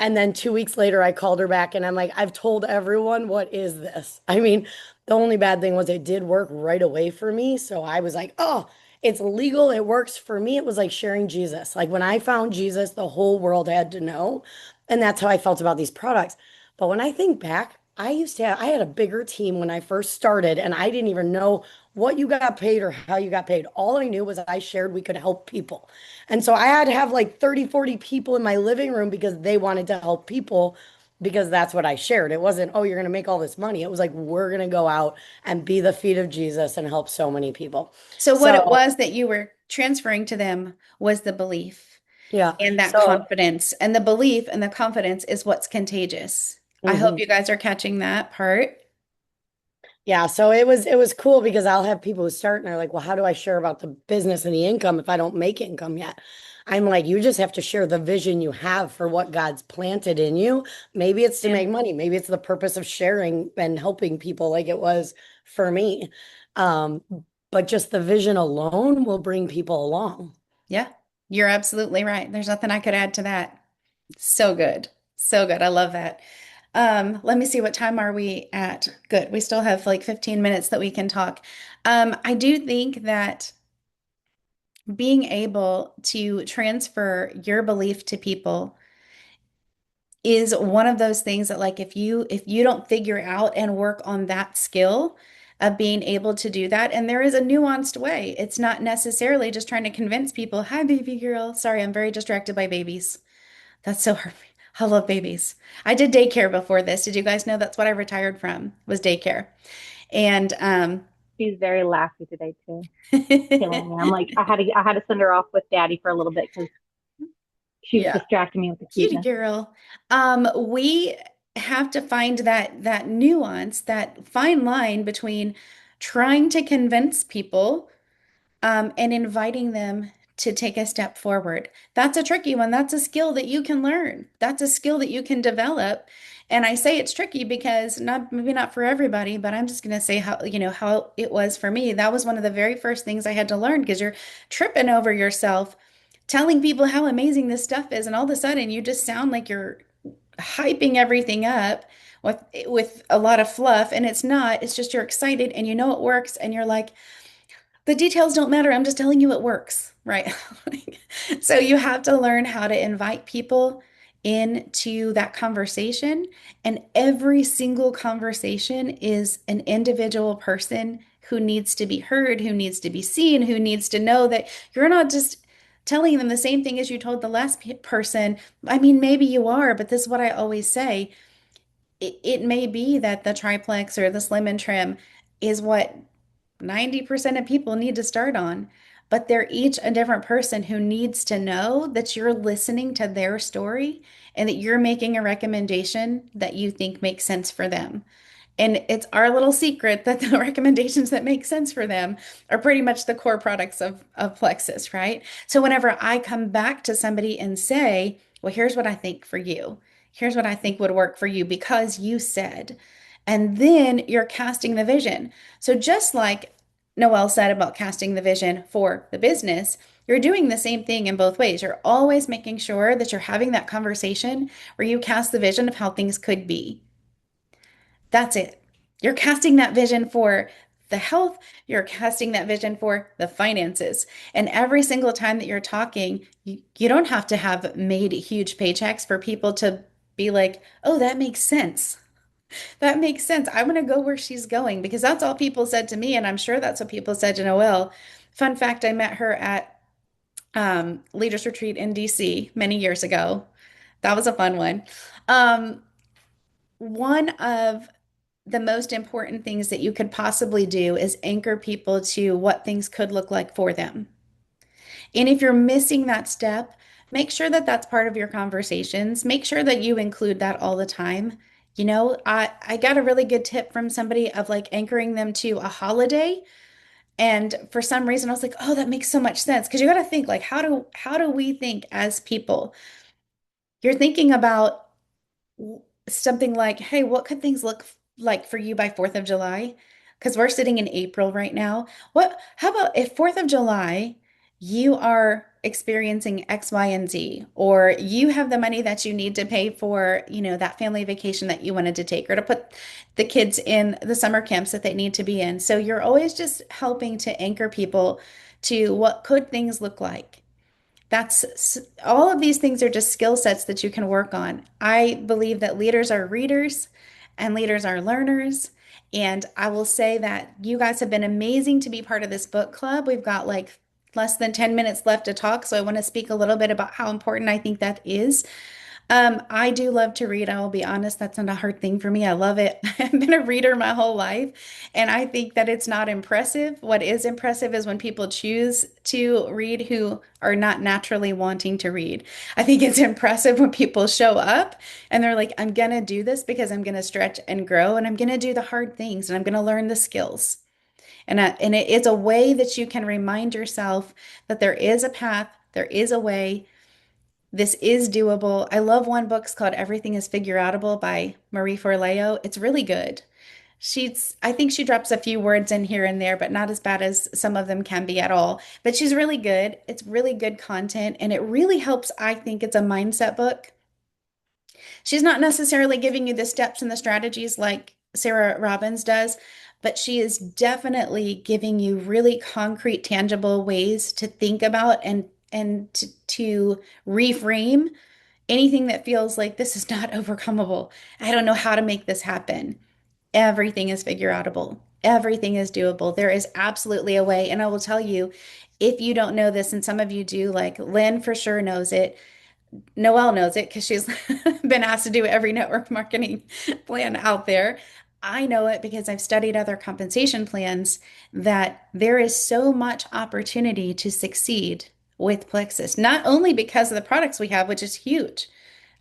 [SPEAKER 4] And then 2 weeks later, I called her back and I'm like, "I've told everyone, what is this?" I mean, the only bad thing was it did work right away for me. So I was like, "Oh, it's legal. It works." For me, it was like sharing Jesus. Like when I found Jesus, the whole world had to know. And that's how I felt about these products. But when I think back, I had a bigger team when I first started, and I didn't even know what you got paid or how you got paid. All I knew was I shared we could help people. And so I had to have like 30, 40 people in my living room because they wanted to help people because that's what I shared. It wasn't, "Oh, you're going to make all this money." It was like, we're going to go out and be the feet of Jesus and help so many people.
[SPEAKER 1] So what it
[SPEAKER 4] So,
[SPEAKER 1] was that you were transferring to them was the belief
[SPEAKER 4] yeah.
[SPEAKER 1] and that
[SPEAKER 4] So,
[SPEAKER 1] confidence. And the belief and the confidence is what's contagious. I hope
[SPEAKER 4] mhm.
[SPEAKER 1] you guys are catching that part.
[SPEAKER 4] Yeah, so it was cool because I'll have people who start and they're like, "Well, how do I share about the business and the income if I don't make income yet?" I'm like, "You just have to share the vision you have for what God's planted in you. Maybe it's to
[SPEAKER 1] Yeah.
[SPEAKER 4] make money. Maybe it's the purpose of sharing and helping people like it was for me. Um, but just the vision alone will bring people along."
[SPEAKER 1] Yeah, you're absolutely right. There's nothing I could add to that. So good. So good. I love that. Let me see, what time are we at? Good. We still have like 15 minutes that we can talk. I do think that being able to transfer your belief to people is one of those things that like if you don't figure out and work on that skill of being able to do that, and there is a nuanced way. It's not necessarily just trying to convince people, "Hi, baby girl." Sorry, I'm very distracted by babies. That's so hard. I love babies. I did daycare before this. Did you guys know that's what I retired from, was daycare? And
[SPEAKER 5] She's very laughy today too, killing me. I'm like, I had to send her off with Daddy for a little bit because she was
[SPEAKER 1] yeah,
[SPEAKER 5] distracting me with the
[SPEAKER 1] cutie
[SPEAKER 5] cuteness.
[SPEAKER 1] girl. We have to find that nuance, that fine line between trying to convince people and inviting them to take a step forward. That's a tricky one. That's a skill that you can learn. That's a skill that you can develop. And I say it's tricky because not maybe not for everybody, but I'm just going to say how it was for me. That was one of the very first things I had to learn because you're tripping over yourself, telling people how amazing this stuff is, and all of a sudden you just sound like you're hyping everything up with a lot of fluff, and it's not. It's just you're excited and you know it works, and you're like, the details don't matter. I'm just telling you it works, right? So you have to learn how to invite people into that conversation. And every single conversation is an individual person who needs to be heard, who needs to be seen, who needs to know that you're not just telling them the same thing as you told the last person. I mean, maybe you are, but this is what I always say. It may be that the triplex or the slim and trim is what 90% of people need to start on, but they're each a different person who needs to know that you're listening to their story and that you're making a recommendation that you think makes sense for them. And it's our little secret that the recommendations that make sense for them are pretty much the core products of Plexus, right? So whenever I come back to somebody and say, well, here's what I think for you. Here's what I think would work for you because you said, and then you're casting the vision. So just like Noelle said about casting the vision for the business, you're doing the same thing in both ways. You're always making sure that you're having that conversation where you cast the vision of how things could be. That's it. You're casting that vision for the health, you're casting that vision for the finances. And every single time that you're talking, you don't have to have made huge paychecks for people to be like, oh, that makes sense. That makes sense. I'm going to go where she's going because that's all people said to me. And I'm sure that's what people said to Noelle. Fun fact, I met her at Leaders Retreat in DC many years ago. That was a fun one. One of the most important things that you could possibly do is anchor people to what things could look like for them. And if you're missing that step, make sure that that's part of your conversations. Make sure that you include that all the time. You know, I got a really good tip from somebody of like anchoring them to a holiday. And for some reason I was like, "Oh, that makes so much sense." Because you got to think like how do we think as people? You're thinking about something like, hey, what could things look like for you by 4th of July? Because we're sitting in April right now. How about if 4th of July, you are experiencing X, Y, and Z, or you have the money that you need to pay for, that family vacation that you wanted to take, or to put the kids in the summer camps that they need to be in. So you're always just helping to anchor people to what could things look like. That's all of these things are just skill sets that you can work on. I believe that leaders are readers and leaders are learners. And I will say that you guys have been amazing to be part of this book club. We've got like less than 10 minutes left to talk. So I want to speak a little bit about how important I think that is. I do love to read. I will be honest, that's not a hard thing for me. I love it. I've been a reader my whole life, and I think that it's not impressive. What is impressive is when people choose to read who are not naturally wanting to read. I think it's impressive when people show up and they're like, I'm gonna do this because I'm gonna stretch and grow, and I'm gonna do the hard things, and I'm gonna learn the skills. And it's a way that you can remind yourself that there is a path, there is a way. This is doable. I love one book it's called Everything is Figure Outable by Marie Forleo. It's really good. I think she drops a few words in here and there, but not as bad as some of them can be at all. But she's really good. It's really good content, and it really helps. I think it's a mindset book. She's not necessarily giving you the steps and the strategies like Sarah Robbins does, but she is definitely giving you really concrete, tangible ways to think about and to reframe anything that feels like this is not overcomable. I don't know how to make this happen. Everything is figure outable. Everything is doable. There is absolutely a way. And I will tell you, if you don't know this, and some of you do, like Lynn for sure knows it, Noelle knows it because she's been asked to do every network marketing plan out there. I know it because I've studied other compensation plans that there is so much opportunity to succeed with Plexus, not only because of the products we have, which is huge.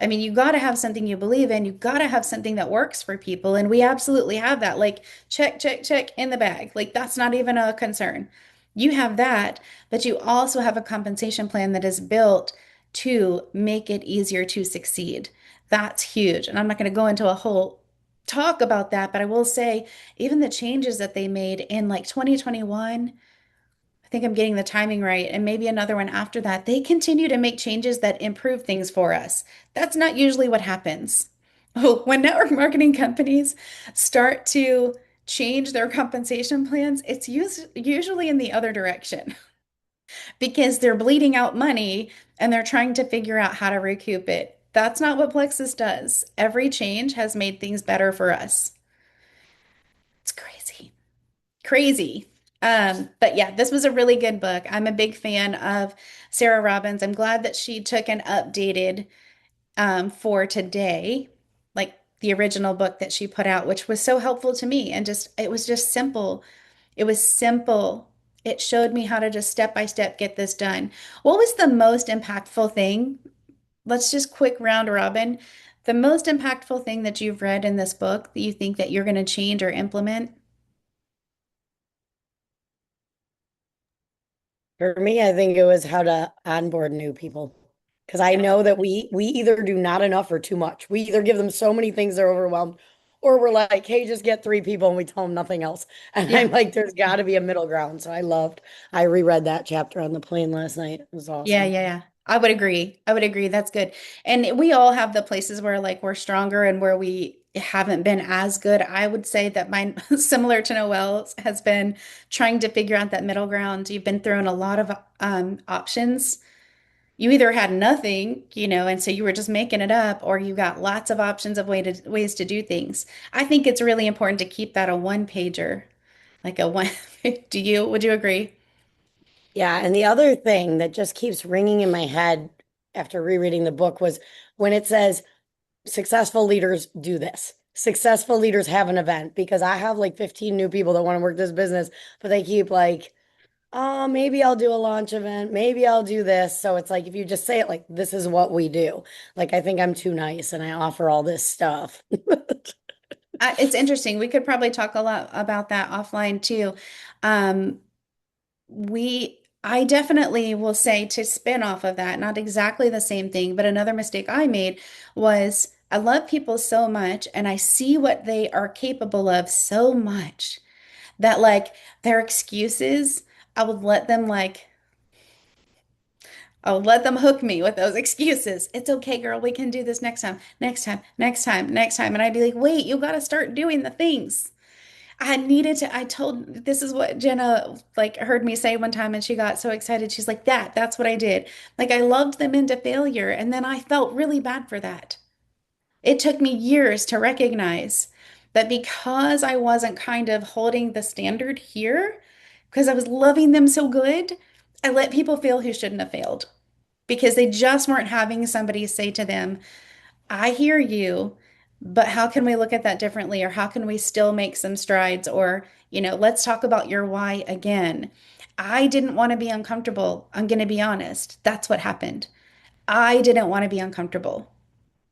[SPEAKER 1] I mean, you got to have something you believe in. You got to have something that works for people. And we absolutely have that. Like, check, check, check in the bag. Like, that's not even a concern. You have that, but you also have a compensation plan that is built to make it easier to succeed. That's huge. And I'm not going to go into a whole talk about that, but I will say even the changes that they made in like 2021, I think I'm getting the timing right, and maybe another one after that, they continue to make changes that improve things for us. That's not usually what happens. Oh, when network marketing companies start to change their compensation plans, it's usually in the other direction because they're bleeding out money and they're trying to figure out how to recoup it. That's not what Plexus does. Every change has made things better for us. It's crazy. Crazy. But yeah, this was a really good book. I'm a big fan of Sarah Robbins. I'm glad that she took an updated for today, like the original book that she put out, which was so helpful to me. And just, it was just simple. It was simple. It showed me how to just step by step get this done. What was the most impactful thing? Let's just quick round robin. The most impactful thing that you've read in this book that you think that you're going to change or implement?
[SPEAKER 4] For me, I think it was how to onboard new people. Because I
[SPEAKER 1] Yeah.
[SPEAKER 4] know that we either do not enough or too much. We either give them so many things they're overwhelmed, or we're like, hey, just get three people and we tell them nothing else. And I'm
[SPEAKER 1] Yeah.
[SPEAKER 4] like, there's got to be a middle ground. So I reread that chapter on the plane last night. It was
[SPEAKER 1] Yeah,
[SPEAKER 4] awesome.
[SPEAKER 1] yeah, yeah. I would agree. I would agree. That's good. And we all have the places where like we're stronger and where we haven't been as good. I would say that mine, similar to Noelle's, has been trying to figure out that middle ground. You've been thrown a lot of options. You either had nothing, and so you were just making it up, or you got lots of options of ways to do things. I think it's really important to keep that a one pager, like a one. Would you agree?
[SPEAKER 4] Yeah, and the other thing that just keeps ringing in my head after rereading the book was when it says successful leaders do this. Successful leaders have an event because I have like 15 new people that want to work this business, but they keep like, oh, maybe I'll do a launch event. Maybe I'll do this. So it's like, if you just say it like, this is what we do. Like, I think I'm too nice and I offer all this stuff.
[SPEAKER 1] It's interesting. We could probably talk a lot about that offline too. Um, I definitely will say to spin off of that, not exactly the same thing, but another mistake I made was I love people so much and I see what they are capable of so much that like their excuses, I would let them like, I would let them hook me with those excuses. It's okay, girl. We can do this next time, next time, next time, next time. And I'd be like, wait, you got to start doing the things. I told, this is what Jenna like heard me say one time and she got so excited. She's like, that's what I did. Like I loved them into failure. And then I felt really bad for that. It took me years to recognize that because I wasn't kind of holding the standard here, because I was loving them so good, I let people fail who shouldn't have failed because they just weren't having somebody say to them, I hear you, but how can we look at that differently? Or how can we still make some strides? Or, let's talk about your why again. I didn't want to be uncomfortable. I'm going to be honest. That's what happened. I didn't want to be uncomfortable.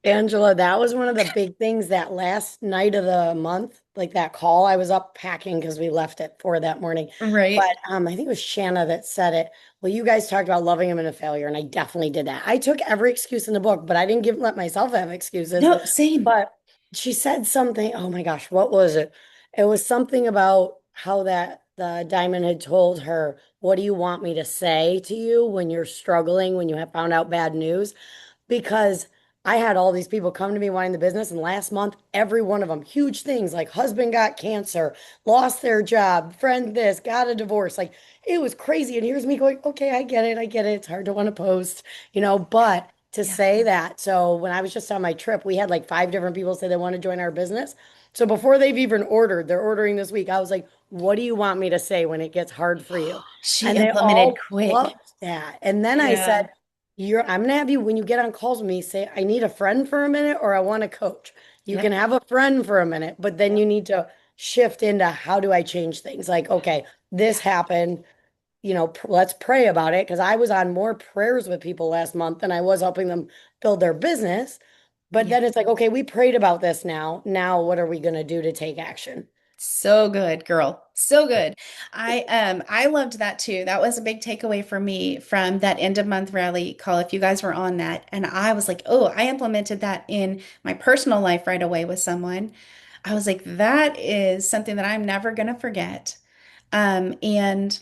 [SPEAKER 4] Angela, that was one of the big things that last night of the month, like that call, I was up packing because we left at 4 that morning.
[SPEAKER 1] Right.
[SPEAKER 4] But I think it was Shanna that said it. Well, you guys talked about loving him in a failure, and I definitely did that. I took every excuse in the book, but I didn't let myself have excuses.
[SPEAKER 1] No, same.
[SPEAKER 4] But she said something, oh my gosh, what was it? It was something about how that the diamond had told her, what do you want me to say to you when you're struggling, when you have found out bad news? Because I had all these people come to me wanting the business, and last month, every one of them, huge things like husband got cancer, lost their job, friend this, got a divorce. Like it was crazy. And here's me going, okay, I get it. I get it. It's hard to want to post, but to
[SPEAKER 1] Yeah.
[SPEAKER 4] say that. So when I was just on my trip, we had like 5 different people say they want to join our business. So before they've even ordered, they're ordering this week. I was like, what do you want me to say when it gets hard for you?
[SPEAKER 1] She
[SPEAKER 4] And they
[SPEAKER 1] implemented
[SPEAKER 4] all
[SPEAKER 1] quick.
[SPEAKER 4] loved that. And then I said,
[SPEAKER 2] Yeah.
[SPEAKER 4] I'm gonna have you when you get on calls with me, say, I need a friend for a minute or I want a coach. You can
[SPEAKER 1] Yep.
[SPEAKER 4] have a friend for a minute, but then
[SPEAKER 1] Yep.
[SPEAKER 4] you need to shift into how do I change things? Like, okay, this happened, let's pray about it. Because I was on more prayers with people last month than I was helping them build their business. But
[SPEAKER 1] Yeah.
[SPEAKER 4] then it's like, okay, we prayed about this now. Now what are we gonna do to take action?
[SPEAKER 1] So good, girl. So good. I loved that too. That was a big takeaway for me from that end of month rally call if you guys were on that. And I was like, "Oh, I implemented that in my personal life right away with someone." I was like, "That is something that I'm never going to forget." And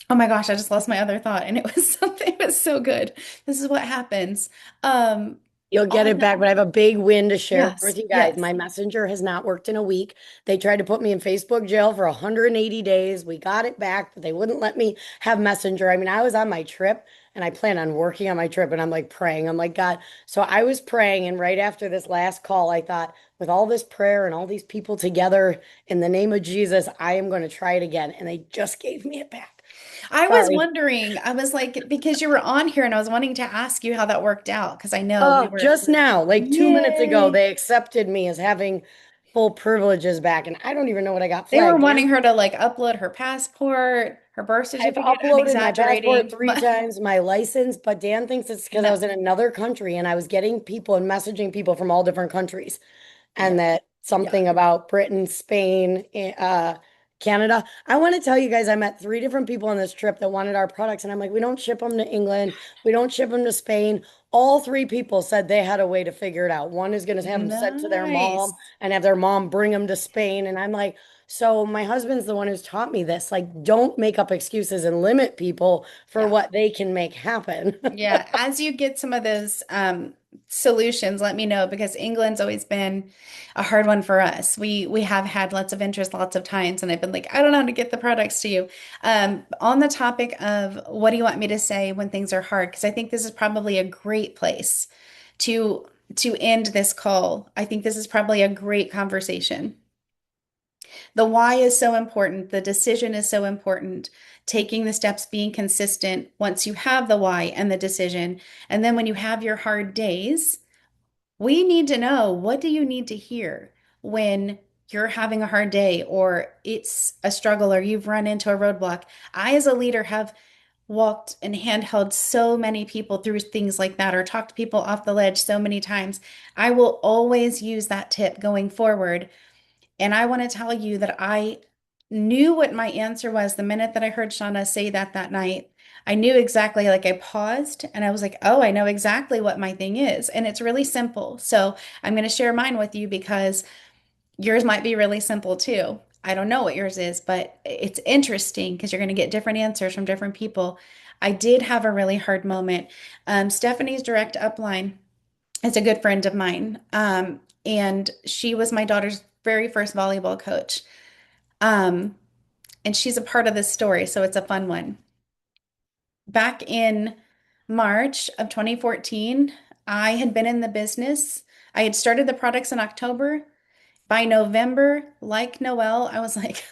[SPEAKER 1] oh my gosh, I just lost my other thought and it was something that was so good. This is what happens. Um
[SPEAKER 4] You'll get
[SPEAKER 3] Oh
[SPEAKER 4] it back, but I
[SPEAKER 3] no.
[SPEAKER 4] have a big win to share
[SPEAKER 1] Yes,
[SPEAKER 4] with you guys.
[SPEAKER 1] yes.
[SPEAKER 4] My messenger has not worked in a week. They tried to put me in Facebook jail for 180 days. We got it back, but they wouldn't let me have messenger. I mean, I was on my trip and I plan on working on my trip and I'm like praying. I'm like, God. So I was praying. And right after this last call, I thought, with all this prayer and all these people together in the name of Jesus, I am going to try it again. And they just gave me it back.
[SPEAKER 1] I was
[SPEAKER 4] Sorry.
[SPEAKER 1] wondering, I was like, because you were on here and I was wanting to ask you how that worked out because I know we
[SPEAKER 4] Oh,
[SPEAKER 1] were,
[SPEAKER 4] just now, like 2 minutes ago,
[SPEAKER 1] yay.
[SPEAKER 4] they accepted me as having full privileges back, and I don't even know what I got
[SPEAKER 1] They were
[SPEAKER 4] flagged.
[SPEAKER 1] wanting
[SPEAKER 4] Dan,
[SPEAKER 1] her to like upload her passport, her birth
[SPEAKER 4] I've
[SPEAKER 1] certificate. I'm
[SPEAKER 4] uploaded my passport
[SPEAKER 1] exaggerating,
[SPEAKER 4] three
[SPEAKER 1] but
[SPEAKER 4] times, my license, but Dan thinks it's because I
[SPEAKER 1] no.
[SPEAKER 4] was in another country and I was getting people and messaging people from all different countries.
[SPEAKER 1] Yeah.
[SPEAKER 4] And that
[SPEAKER 1] Yeah.
[SPEAKER 4] something about Britain, Spain, Canada. I want to tell you guys, I met three different people on this trip that wanted our products, and I'm like, we don't ship them to England, we don't ship them to Spain. All three people said they had a way to figure it out. One is going to have them sent to their
[SPEAKER 1] Nice.
[SPEAKER 4] mom and have their mom bring them to Spain. And I'm like, so my husband's the one who's taught me this. Like, don't make up excuses and limit people for
[SPEAKER 1] Yeah.
[SPEAKER 4] what they can make happen.
[SPEAKER 1] Yeah. As you get some of those solutions, let me know because England's always been a hard one for us. We have had lots of interest lots of times, and I've been like, I don't know how to get the products to you. On the topic of what do you want me to say when things are hard? Because I think this is probably a great place to to end this call. I think this is probably a great conversation. The why is so important. The decision is so important. Taking the steps, being consistent once you have the why and the decision. And then when you have your hard days, we need to know what do you need to hear when you're having a hard day or it's a struggle or you've run into a roadblock. I, as a leader, have walked and handheld so many people through things like that or talked people off the ledge so many times. I will always use that tip going forward and I want to tell you that I knew what my answer was the minute that I heard Shauna say that that night. I knew exactly, like I paused and I was like, oh, I know exactly what my thing is. And it's really simple. So I'm going to share mine with you because yours might be really simple too. I don't know what yours is, but it's interesting because you're going to get different answers from different people. I did have a really hard moment. Stephanie's direct upline is a good friend of mine. And she was my daughter's very first volleyball coach. Um, and she's a part of this story, so it's a fun one. Back in March of 2014, I had been in the business. I had started the products in October. By November, like Noelle, I was like,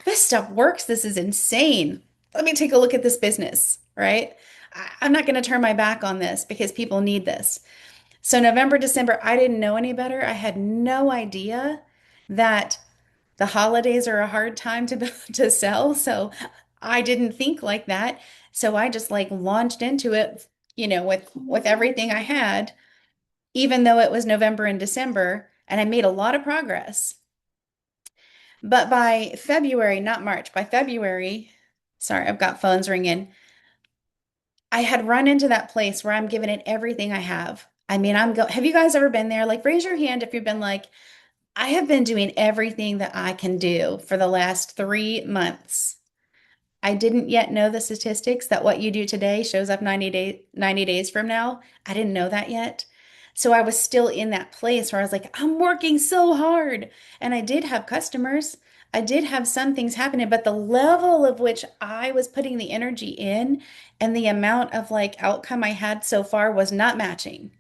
[SPEAKER 1] this stuff works. This is insane. Let me take a look at this business, right? I'm not going to turn my back on this because people need this. So November, December, I didn't know any better. I had no idea that the holidays are a hard time to to sell. So I didn't think like that. So I just like launched into it, with everything I had, even though it was November and December, and I made a lot of progress. But by February, not March, by February, sorry, I've got phones ringing. I had run into that place where I'm giving it everything I have. I mean, have you guys ever been there? Like, raise your hand if you've been like, I have been doing everything that I can do for the last 3 months. I didn't yet know the statistics that what you do today shows up 90 days from now. I didn't know that yet. So I was still in that place where I was like, I'm working so hard. And I did have customers. I did have some things happening, but the level of which I was putting the energy in and the amount of like outcome I had so far was not matching.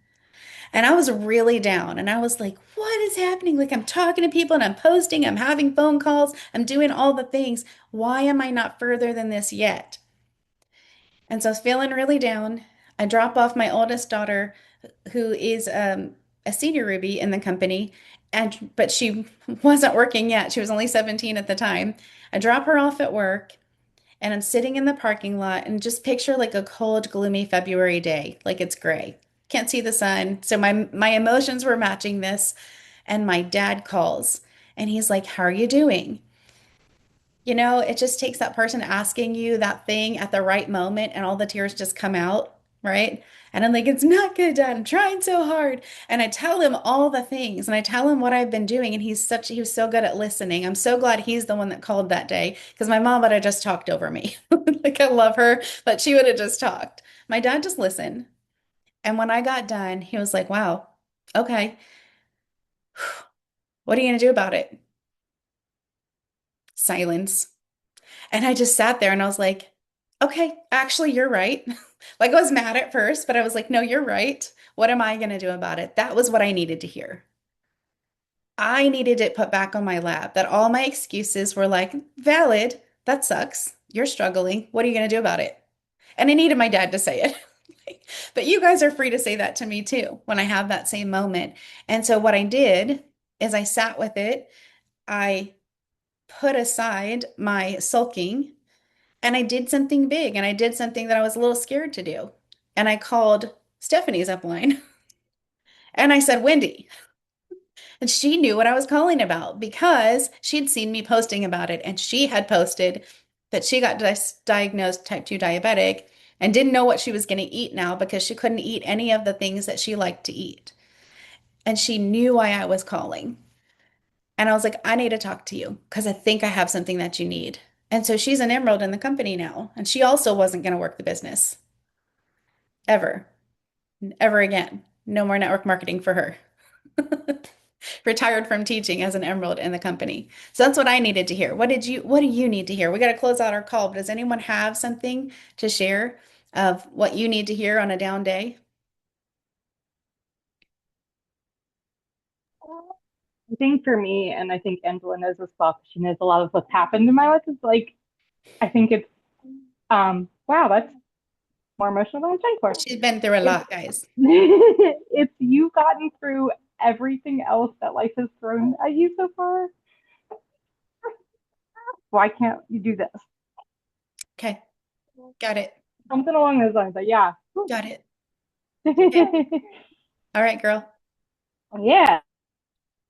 [SPEAKER 1] And I was really down and I was like, what is happening? Like, I'm talking to people and I'm posting, I'm having phone calls, I'm doing all the things. Why am I not further than this yet? And so I was feeling really down. I drop off my oldest daughter, who is a senior Ruby in the company, but she wasn't working yet. She was only 17 at the time. I drop her off at work and I'm sitting in the parking lot and just picture like a cold, gloomy February day, like it's gray. Can't see the sun. So my emotions were matching this. And my dad calls and he's like, "How are you doing?" It just takes that person asking you that thing at the right moment and all the tears just come out, right? And I'm like, it's not good, Dad. I'm trying so hard. And I tell him all the things and I tell him what I've been doing. And he was so good at listening. I'm so glad he's the one that called that day because my mom would have just talked over me. Like, I love her, but she would have just talked. My dad just listened. And when I got done, he was like, wow, okay, what are you going to do about it? Silence. And I just sat there and I was like, okay, actually, you're right. Like I was mad at first, but I was like, no, you're right. What am I going to do about it? That was what I needed to hear. I needed it put back on my lap that all my excuses were like, valid. That sucks. You're struggling. What are you going to do about it? And I needed my dad to say it. But you guys are free to say that to me too when I have that same moment. And so what I did is I sat with it. I put aside my sulking and I did something big and I did something that I was a little scared to do. And I called Stephanie's upline and I said, Wendy. And she knew what I was calling about because she'd seen me posting about it. And she had posted that she got diagnosed type 2 diabetic and didn't know what she was going to eat now because she couldn't eat any of the things that she liked to eat. And she knew why I was calling. And I was like, I need to talk to you because I think I have something that you need. And so she's an emerald in the company now. And she also wasn't going to work the business ever, ever again. No more network marketing for her. Retired from teaching as an emerald in the company. So that's what I needed to hear. What do you need to hear? We got to close out our call, but does anyone have something to share of what you need to hear on a down day?
[SPEAKER 5] I think for me, and I think Angela knows as well, 'cause she knows a lot of what's happened in my life, is like, I think it's, wow, that's more emotional than I signed for.
[SPEAKER 1] She's been through a
[SPEAKER 5] It's,
[SPEAKER 1] lot, guys.
[SPEAKER 5] it's you gotten through everything else that life has thrown at you so far. Why can't you do this?
[SPEAKER 1] Okay, got it.
[SPEAKER 5] Something along those lines. But yeah.
[SPEAKER 1] Got it. Okay. All right, girl.
[SPEAKER 5] Yeah.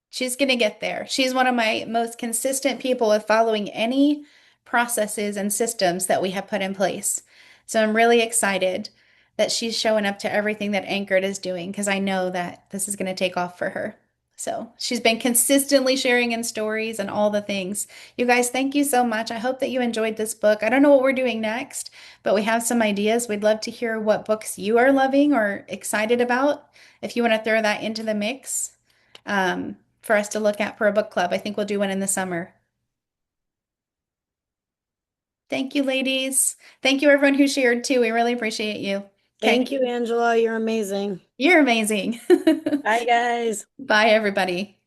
[SPEAKER 1] She's going to get there. She's one of my most consistent people with following any processes and systems that we have put in place. So I'm really excited that she's showing up to everything that Anchored is doing because I know that this is going to take off for her. So she's been consistently sharing in stories and all the things. You guys, thank you so much. I hope that you enjoyed this book. I don't know what we're doing next, but we have some ideas. We'd love to hear what books you are loving or excited about. If you want to throw that into the mix, for us to look at for a book club. I think we'll do one in the summer. Thank you, ladies. Thank you, everyone who shared too. We really appreciate you. Okay.
[SPEAKER 4] Thank you, Angela. You're amazing.
[SPEAKER 1] You're amazing.
[SPEAKER 4] Bye, guys.
[SPEAKER 1] Bye, everybody.